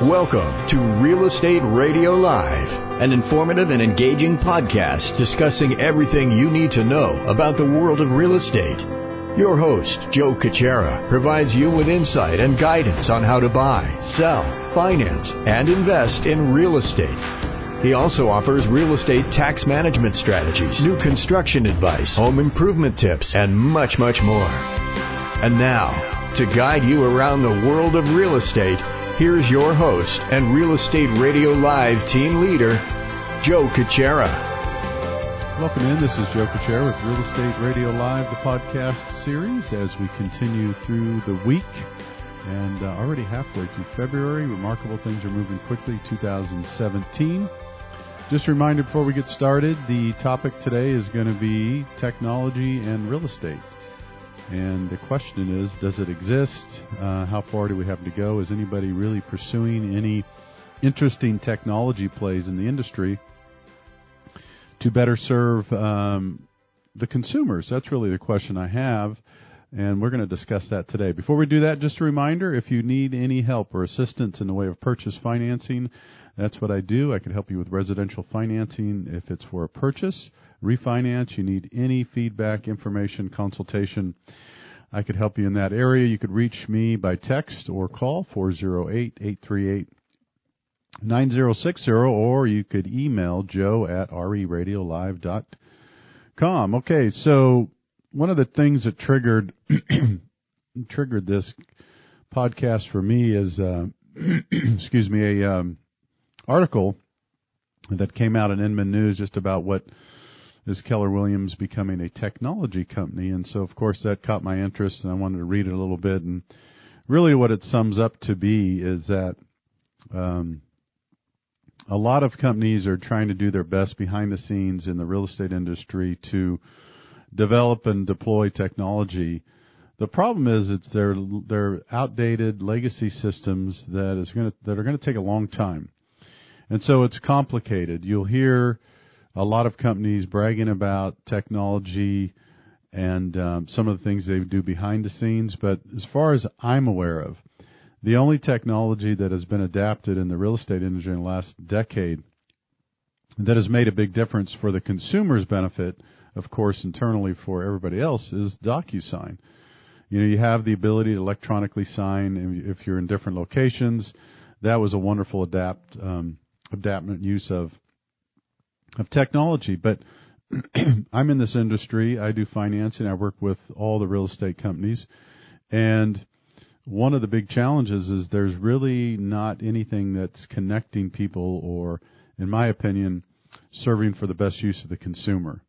Welcome to Real Estate Radio Live, an informative and engaging podcast discussing everything you need to know about the world of real estate. Your host, Joe Caccera, provides you with insight and guidance on how to buy, sell, finance, and invest in real estate. He also offers real estate tax management strategies, new construction advice, home improvement tips, and much, much more. And now, to guide you around the world of real estate, here's your host and Real Estate Radio Live team leader, Joe Caccera. Welcome in. This is Joe Caccera with Real Estate Radio Live, the podcast series, as we continue through the week. And already halfway through February, remarkable things are moving quickly, 2017. Just a reminder before we get started, the topic today is going to be technology and real estate. And the question is, does it exist? How far do we have to go? Is anybody really pursuing any interesting technology plays in the industry to better serve the consumers? That's really the question I have, and we're going to discuss that today. Before we do that, just a reminder, if you need any help or assistance in the way of purchase financing, that's what I do. I can help you with residential financing if it's for a purchase. Refinance, you need any feedback, information, consultation, I could help you in that area. You could reach me by text or call 408-838-9060, or you could email joe@reradiolive.com. Okay, so one of the things that triggered this podcast for me is excuse me, a article that came out in Inman News just about what is Keller Williams becoming a technology company. And so, of course, that caught my interest, and I wanted to read it a little bit. And really what it sums up to be is that a lot of companies are trying to do their best behind the scenes in the real estate industry to develop and deploy technology. The problem is they're outdated legacy systems that are going to take a long time. And so it's complicated. You'll hear a lot of companies bragging about technology and some of the things they do behind the scenes. But as far as I'm aware of, the only technology that has been adapted in the real estate industry in the last decade that has made a big difference for the consumer's benefit, of course, internally for everybody else, is DocuSign. You know, you have the ability to electronically sign if you're in different locations. That was a wonderful adaptation use of technology. But I'm in this industry. I do financing. I work with all the real estate companies. And one of the big challenges is there's really not anything that's connecting people or, in my opinion, serving for the best use of the consumer.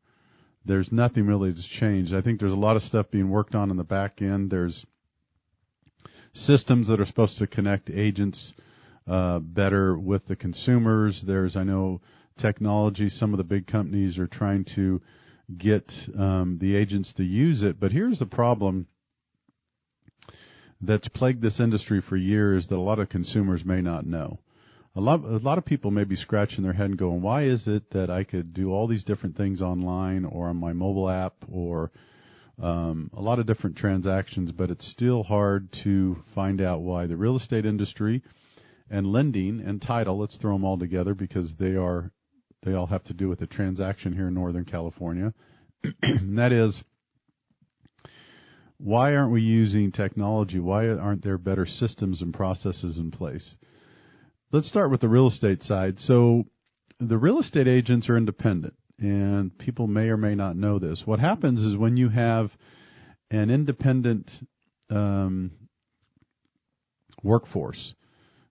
There's nothing really that's changed. I think there's a lot of stuff being worked on in the back end. There's systems that are supposed to connect agents better with the consumers. I know, technology. Some of the big companies are trying to get the agents to use it. But here's the problem that's plagued this industry for years that a lot of consumers may not know. A lot of people may be scratching their head and going, why is it that I could do all these different things online or on my mobile app or a lot of different transactions, but it's still hard to find out why the real estate industry and lending and title, let's throw them all together because they all have to do with a transaction here in Northern California. And that is, why aren't we using technology? Why aren't there better systems and processes in place? Let's start with the real estate side. So the real estate agents are independent, and people may or may not know this. What happens is when you have an independent workforce,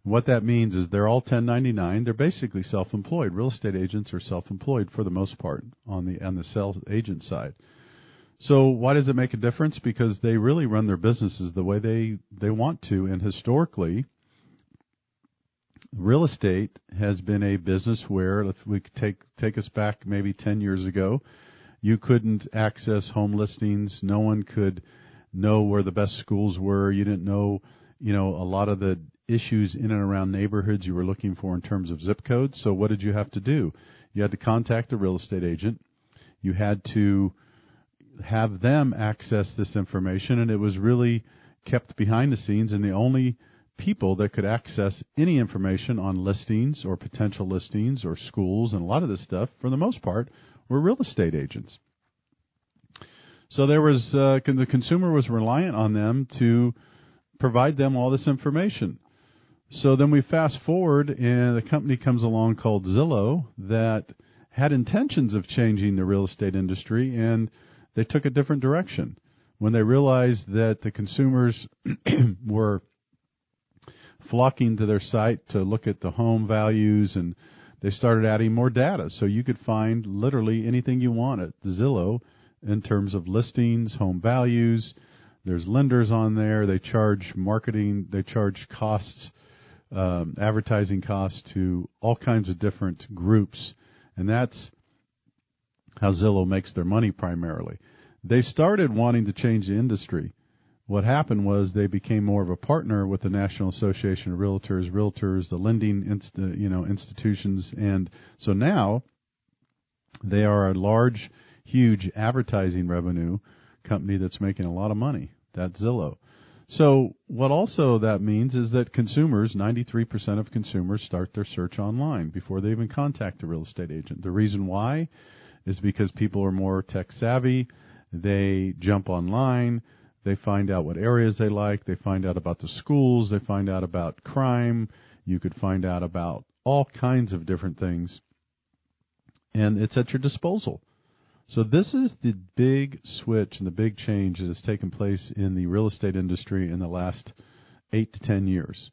what that means is they're all 1099. They're basically self-employed. Real estate agents are self-employed for the most part on the sales agent side. So why does it make a difference? Because they really run their businesses the way they want to. And historically, real estate has been a business where, if we take us back maybe 10 years ago, you couldn't access home listings. No one could know where the best schools were. You didn't know, a lot of the issues in and around neighborhoods you were looking for in terms of zip codes. So what did you have to do? You had to contact a real estate agent. You had to have them access this information, and it was really kept behind the scenes. And the only people that could access any information on listings or potential listings or schools, and a lot of this stuff, for the most part, were real estate agents. So there was the consumer was reliant on them to provide them all this information. So then we fast forward, and a company comes along called Zillow that had intentions of changing the real estate industry, and they took a different direction when they realized that the consumers were flocking to their site to look at the home values, and they started adding more data. So you could find literally anything you want at Zillow in terms of listings, home values. There's lenders on there. They charge marketing. They charge costs, advertising costs to all kinds of different groups. And that's how Zillow makes their money primarily. They started wanting to change the industry. What happened was they became more of a partner with the National Association of Realtors, the lending institutions. And so now they are a large, huge advertising revenue company that's making a lot of money. That's Zillow. So what also that means is that consumers, 93% of consumers, start their search online before they even contact a real estate agent. The reason why is because people are more tech savvy. They jump online. They find out what areas they like. They find out about the schools. They find out about crime. You could find out about all kinds of different things. And it's at your disposal. So this is the big switch and the big change that has taken place in the real estate industry in the last 8 to 10 years.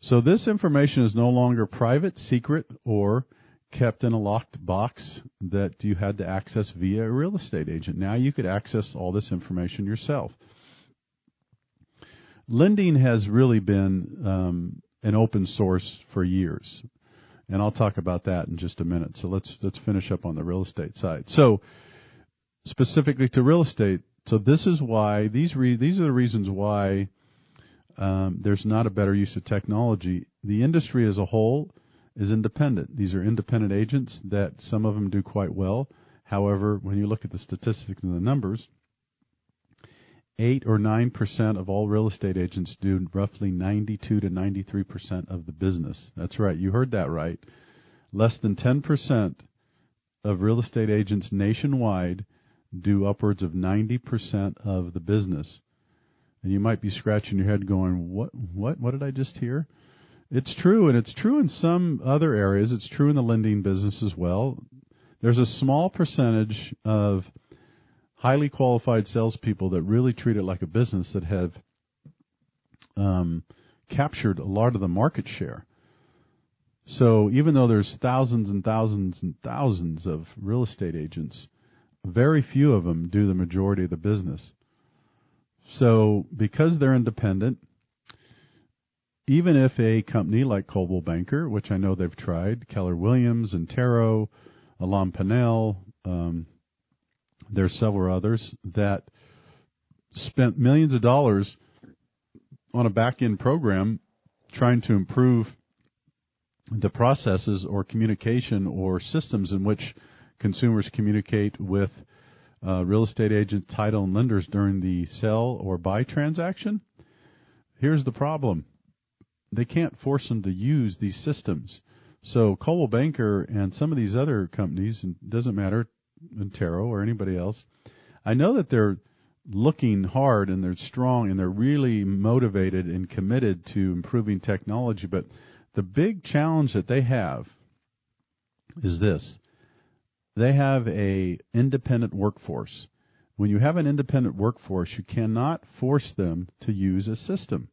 So this information is no longer private, secret, or kept in a locked box that you had to access via a real estate agent. Now you could access all this information yourself. Lending has really been an open source for years, and I'll talk about that in just a minute. So let's finish up on the real estate side. So specifically to real estate, so this is why these are the reasons why there's not a better use of technology. The industry as a whole is independent. These are independent agents that some of them do quite well. However, when you look at the statistics and the numbers, 8 or 9% of all real estate agents do roughly 92 to 93% of the business. That's right. You heard that right. Less than 10% of real estate agents nationwide do upwards of 90% of the business. And you might be scratching your head going, what did I just hear? It's true, and it's true in some other areas. It's true in the lending business as well. There's a small percentage of highly qualified salespeople that really treat it like a business that have captured a lot of the market share. So even though there's thousands and thousands and thousands of real estate agents, very few of them do the majority of the business. So because they're independent, even if a company like Coldwell Banker, which I know they've tried, Keller Williams, Intero, Alam Panel, there's several others that spent millions of dollars on a back-end program trying to improve the processes or communication or systems in which consumers communicate with real estate agents, title, and lenders during the sell or buy transaction. Here's the problem. They can't force them to use these systems. So Coldwell Banker and some of these other companies, it doesn't matter, Intero or anybody else, I know that they're looking hard and they're strong and they're really motivated and committed to improving technology. But the big challenge that they have is this. They have a independent workforce. When you have an independent workforce, you cannot force them to use a system.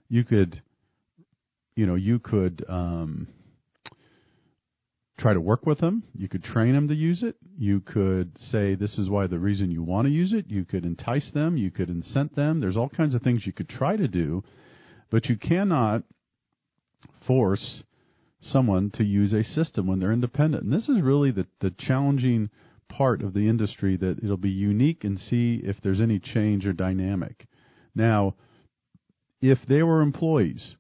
You could try to work with them. You could train them to use it. You could say this is why the reason you want to use it. You could entice them. You could incent them. There's all kinds of things you could try to do, but you cannot force someone to use a system when they're independent. And this is really the challenging part of the industry, that it'll be unique and see if there's any change or dynamic. Now, if they were employees,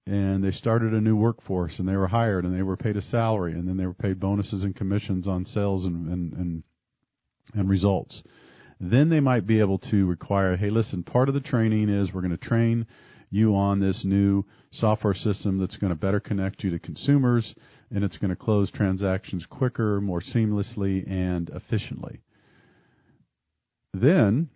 and they started a new workforce and they were hired and they were paid a salary and then they were paid bonuses and commissions on sales and results, then they might be able to require, hey, listen, part of the training is we're going to train you on this new software system that's going to better connect you to consumers, and it's going to close transactions quicker, more seamlessly, and efficiently. Then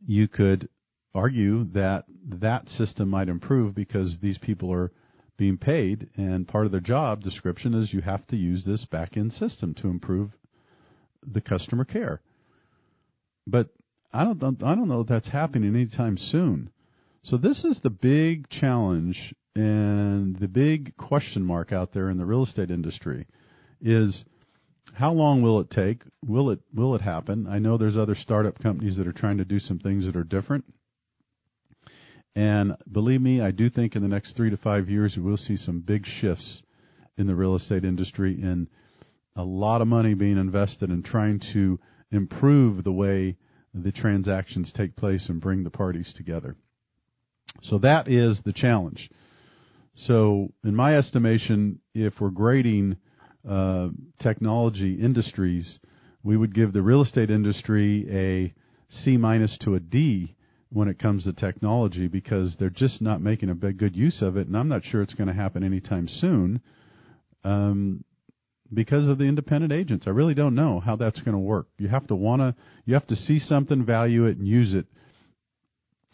you could argue that that system might improve because these people are being paid, and part of their job description is you have to use this back-end system to improve the customer care. But I don't know if that's happening anytime soon. So this is the big challenge and the big question mark out there in the real estate industry is how long will it take? Will it happen? I know there's other startup companies that are trying to do some things that are different. And believe me, I do think in the next 3 to 5 years we'll see some big shifts in the real estate industry and a lot of money being invested in trying to improve the way the transactions take place and bring the parties together. So that is the challenge. So in my estimation, if we're grading technology industries, we would give the real estate industry a C- to a D when it comes to technology because they're just not making a good use of it, and I'm not sure it's going to happen anytime soon because of the independent agents. I really don't know how that's going to work. You have to see something, value it, and use it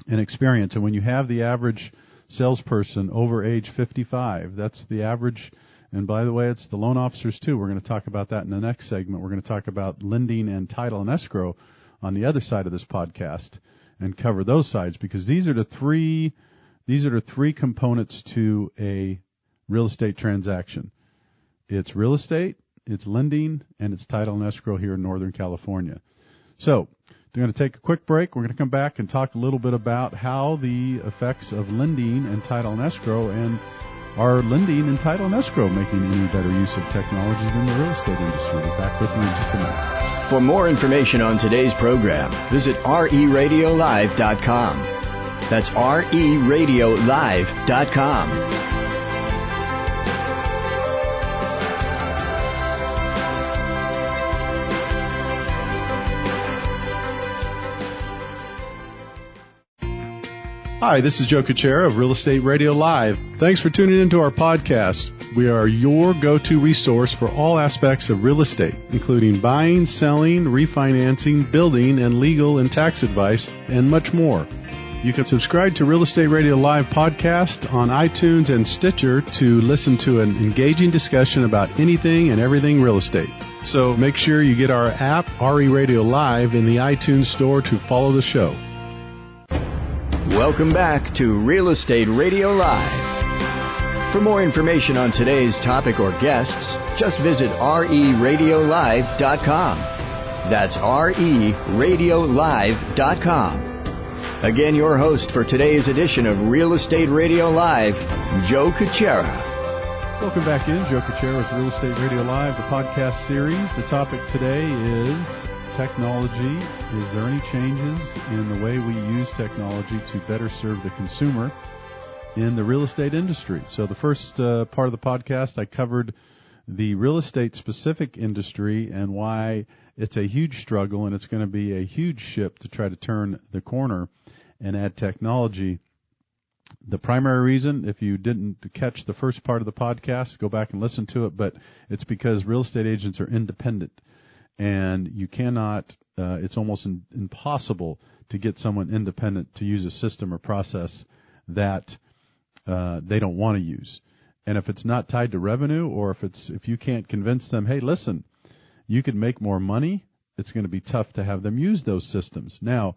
and experience. And when you have the average salesperson over age 55, that's the average. And by the way, it's the loan officers too. We're going to talk about that in the next segment. We're going to talk about lending and title and escrow on the other side of this podcast and cover those sides because these are the three components to a real estate transaction. It's real estate, it's lending, and it's title and escrow here in Northern California. So we're going to take a quick break. We're going to come back and talk a little bit about how the effects of lending and title and escrow, and are lending and title and escrow making any better use of technology than the real estate industry. We're back with you in just a minute. For more information on today's program, visit RERadiolive.com. That's RERadiolive.com. Hi, this is Joe Kuchera of Real Estate Radio Live. Thanks for tuning into our podcast. We are your go-to resource for all aspects of real estate, including buying, selling, refinancing, building, and legal and tax advice, and much more. You can subscribe to Real Estate Radio Live podcast on iTunes and Stitcher to listen to an engaging discussion about anything and everything real estate. So make sure you get our app, RE Radio Live, in the iTunes store to follow the show. Welcome back to Real Estate Radio Live. For more information on today's topic or guests, just visit RERadiolive.com. That's RERadiolive.com. Again, your host for today's edition of Real Estate Radio Live, Joe Kuchera. Welcome back in. Joe Kuchera with Real Estate Radio Live, the podcast series. The topic today is technology. Is there any changes in the way we use technology to better serve the consumer in the real estate industry? So the first part of the podcast, I covered the real estate specific industry and why it's a huge struggle and it's going to be a huge ship to try to turn the corner and add technology. The primary reason, if you didn't catch the first part of the podcast, go back and listen to it, but it's because real estate agents are independent. And you cannot, it's almost impossible to get someone independent to use a system or process that they don't want to use. And if it's not tied to revenue, or if you can't convince them, hey, listen, you could make more money, it's going to be tough to have them use those systems. Now,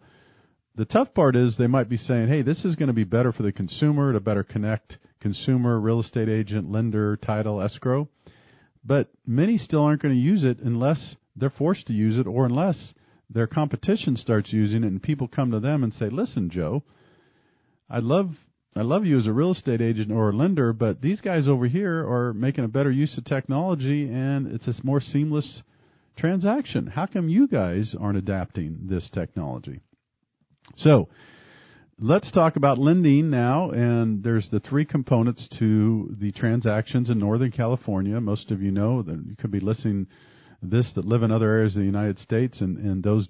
the tough part is they might be saying, hey, this is going to be better for the consumer to better connect consumer, real estate agent, lender, title, escrow. But many still aren't going to use it unless they're forced to use it, or unless their competition starts using it and people come to them and say, listen, Joe, I love you as a real estate agent or a lender, but these guys over here are making a better use of technology and it's a more seamless transaction. How come you guys aren't adapting this technology? So let's talk about lending now, and there's the three components to the transactions in Northern California. Most of you know that you could be listening that live in other areas of the United States, and those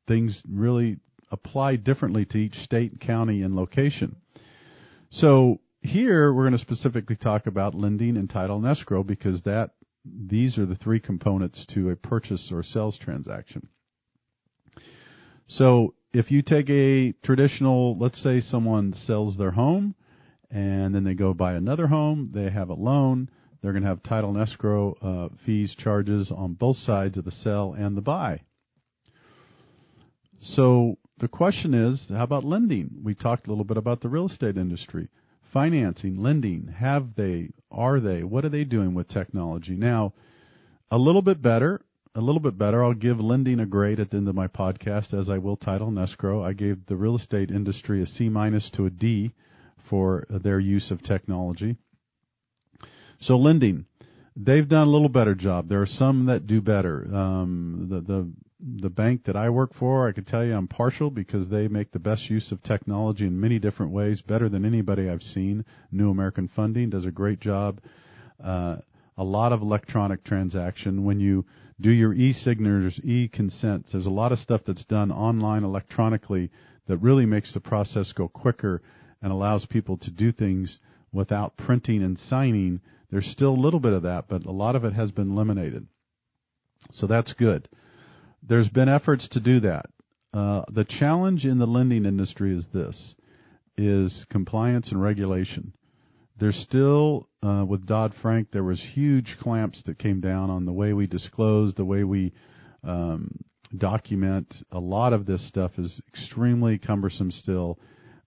things really apply differently to each state, county, and location. So here we're going to specifically talk about lending and title and escrow, because these are the three components to a purchase or sales transaction. So if you take a traditional, let's say someone sells their home and then they go buy another home, they have a loan, they're going to have title and escrow fees, charges on both sides of the sell and the buy. So the question is, how about lending? We talked a little bit about the real estate industry. Financing, lending, are they, what are they doing with technology? Now, a little bit better. I'll give lending a grade at the end of my podcast, as I will title and escrow. I gave the real estate industry a C- to a D for their use of technology. So lending, they've done a little better job. There are some that do better. The bank that I work for, I could tell you I'm partial, because they make the best use of technology in many different ways, better than anybody I've seen. New American Funding does a great job. A lot of electronic transaction. When you do your e-signatures, e-consents, there's a lot of stuff that's done online electronically that really makes the process go quicker and allows people to do things without printing and signing. There's still a little bit of that, but a lot of it has been eliminated. So that's good. There's been efforts to do that. The challenge in the lending industry is compliance and regulation. There's still, with Dodd-Frank, there was huge clamps that came down on the way we disclose, the way we document. A lot of this stuff is extremely cumbersome still,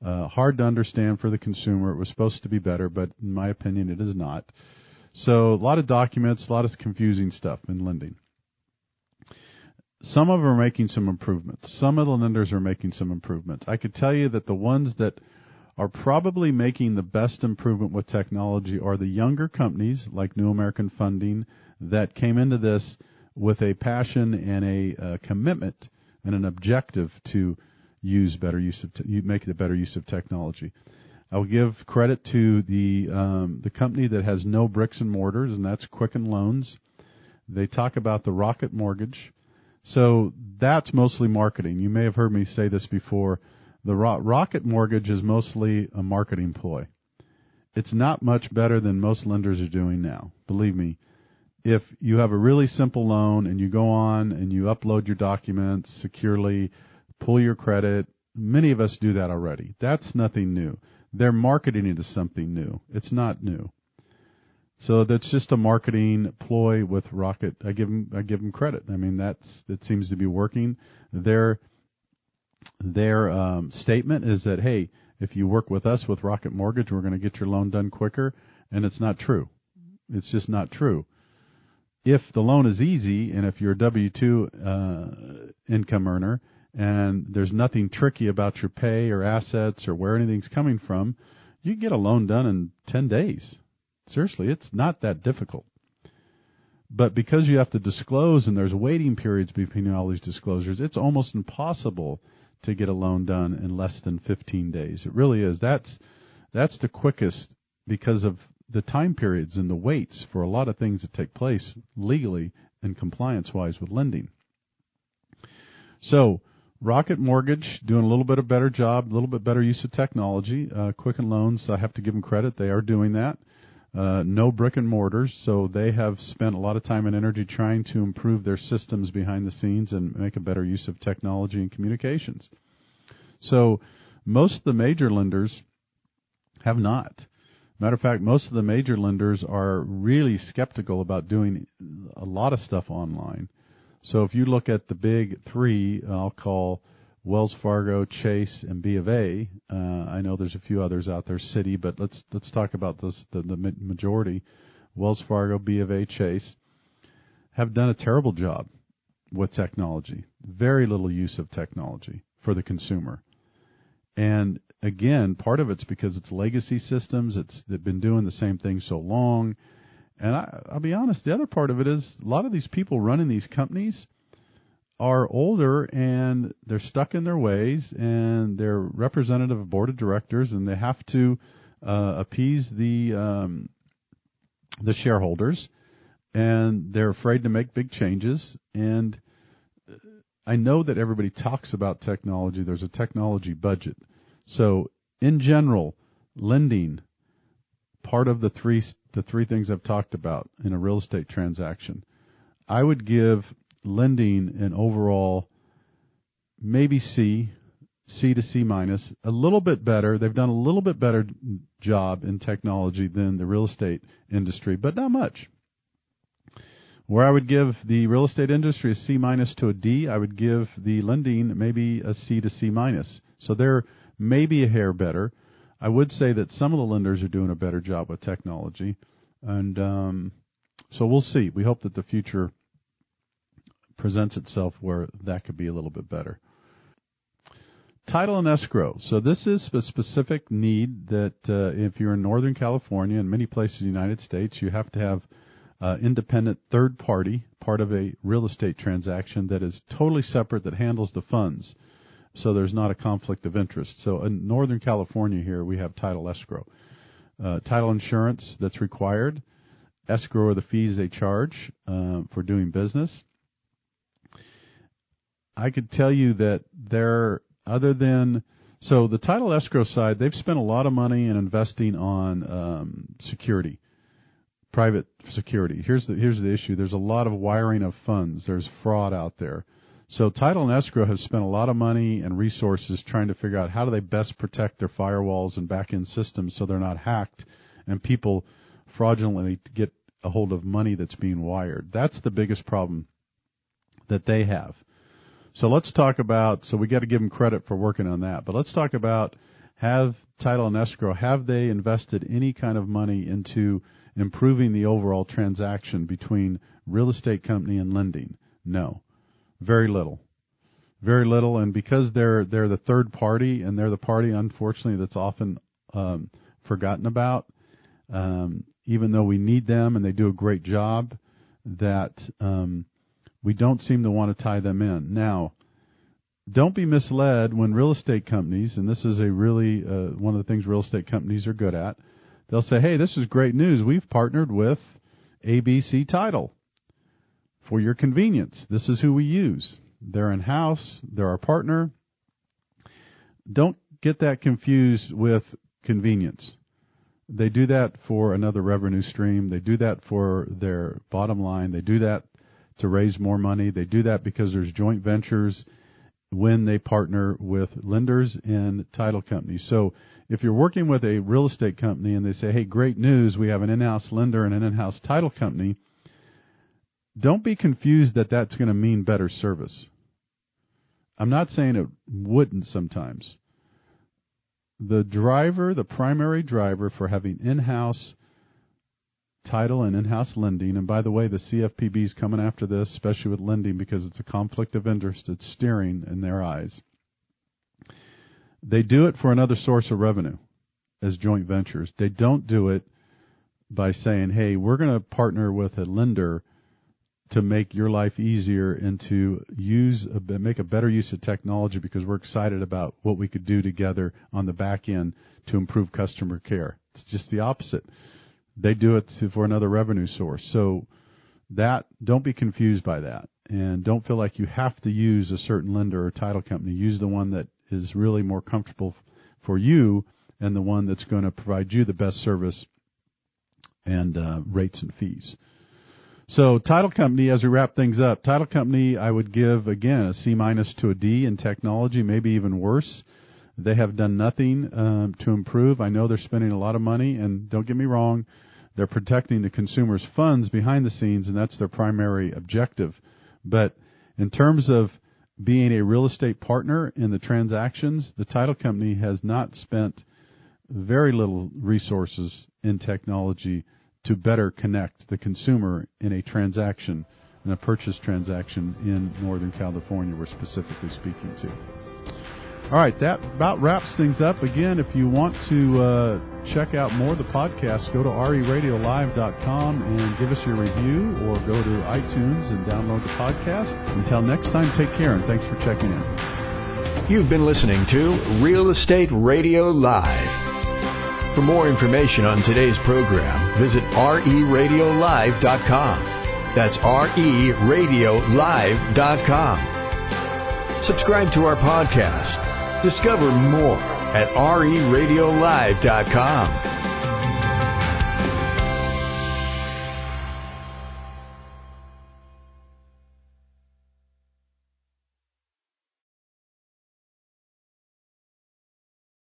hard to understand for the consumer. It was supposed to be better, but in my opinion, it is not. So a lot of documents, a lot of confusing stuff in lending. Some of them are making some improvements. Some of the lenders are making some improvements. I could tell you that the ones that are probably making the best improvement with technology are the younger companies like New American Funding that came into this with a passion and a commitment and an objective to make the better use of technology. I'll give credit to the company that has no bricks and mortars, and that's Quicken Loans. They talk about the Rocket Mortgage. So that's mostly marketing. You may have heard me say this before. The Rocket Mortgage is mostly a marketing ploy. It's not much better than most lenders are doing now. Believe me, if you have a really simple loan and you go on and you upload your documents securely, pull your credit, many of us do that already. That's nothing new. They're marketing it as something new. It's not new. So that's just a marketing ploy with Rocket. I give them credit. I mean, that seems to be working. Their statement is that, hey, if you work with us with Rocket Mortgage, we're going to get your loan done quicker, and it's not true. It's just not true. If the loan is easy, and if you're a W-2 income earner, and there's nothing tricky about your pay or assets or where anything's coming from, you can get a loan done in 10 days. Seriously, it's not that difficult. But because you have to disclose and there's waiting periods between all these disclosures, it's almost impossible to get a loan done in less than 15 days. It really is. That's the quickest, because of the time periods and the waits for a lot of things that take place legally and compliance-wise with lending. So Rocket Mortgage doing a little bit of better job, a little bit better use of technology. Quicken Loans, I have to give them credit. They are doing that. No brick and mortars, so they have spent a lot of time and energy trying to improve their systems behind the scenes and make a better use of technology and communications. So most of the major lenders have not. Matter of fact, most of the major lenders are really skeptical about doing a lot of stuff online. So if you look at the big three, I'll call Wells Fargo, Chase, and B of A. I know there's a few others out there, Citi, but let's talk about those. The majority, Wells Fargo, B of A, Chase, have done a terrible job with technology. Very little use of technology for the consumer. And again, part of it's because it's legacy systems. They've been doing the same thing so long. And I'll be honest, the other part of it is a lot of these people running these companies are older and they're stuck in their ways, and they're representative of board of directors, and they have to appease the shareholders, and they're afraid to make big changes. And I know that everybody talks about technology. There's a technology budget. So in general, lending, part of the three things I've talked about in a real estate transaction, I would give lending an overall maybe C to C minus, a little bit better. They've done a little bit better job in technology than the real estate industry, but not much. Where I would give the real estate industry a C minus to a D, I would give the lending maybe a C to C minus. So they're maybe a hair better. I would say that some of the lenders are doing a better job with technology. And so we'll see. We hope that the future presents itself where that could be a little bit better. Title and escrow. So this is a specific need that if you're in Northern California and many places in the United States, you have to have independent third party, part of a real estate transaction that is totally separate, that handles the funds. So there's not a conflict of interest. So in Northern California here, we have title escrow. Title insurance that's required. Escrow are the fees they charge for doing business. I could tell you that so the title escrow side, they've spent a lot of money in investing on security, private security. Here's the issue. There's a lot of wiring of funds. There's fraud out there. So title and escrow has spent a lot of money and resources trying to figure out how do they best protect their firewalls and back-end systems so they're not hacked and people fraudulently get a hold of money that's being wired. That's the biggest problem that they have. So let's talk about, so we got to give them credit for working on that, but let's talk about, have title and escrow, have they invested any kind of money into improving the overall transaction between real estate company and lending? No. Very little. Very little, and because they're the third party, and they're the party, unfortunately, that's often forgotten about, even though we need them and they do a great job, that we don't seem to want to tie them in. Now, don't be misled when real estate companies, and this is a really one of the things real estate companies are good at, they'll say, hey, this is great news. We've partnered with ABC Title. For your convenience, this is who we use. They're in-house. They're our partner. Don't get that confused with convenience. They do that for another revenue stream. They do that for their bottom line. They do that to raise more money. They do that because there's joint ventures when they partner with lenders and title companies. So if you're working with a real estate company and they say, hey, great news, we have an in-house lender and an in-house title company, don't be confused that that's going to mean better service. I'm not saying it wouldn't sometimes. The primary driver for having in-house title and in-house lending, and by the way, the CFPB is coming after this, especially with lending, because it's a conflict of interest. It's steering in their eyes. They do it for another source of revenue as joint ventures. They don't do it by saying, hey, we're going to partner with a lender to make your life easier and to make a better use of technology because we're excited about what we could do together on the back end to improve customer care. It's just the opposite. They do it for another revenue source. So don't be confused by that. And don't feel like you have to use a certain lender or title company. Use the one that is really more comfortable for you and the one that's going to provide you the best service and rates and fees. So title company, as we wrap things up, title company, I would give, again, a C minus to a D in technology, maybe even worse. They have done nothing to improve. I know they're spending a lot of money, and don't get me wrong, they're protecting the consumer's funds behind the scenes, and that's their primary objective. But in terms of being a real estate partner in the transactions, the title company has not spent very little resources in technology to better connect the consumer in a transaction, in a purchase transaction in Northern California we're specifically speaking to. All right, that about wraps things up. Again, if you want to check out more of the podcast, go to reradiolive.com and give us your review, or go to iTunes and download the podcast. Until next time, take care, and thanks for checking in. You've been listening to Real Estate Radio Live. For more information on today's program, visit reradiolive.com. That's RERadiolive.com. Subscribe to our podcast. Discover more at RERadiolive.com.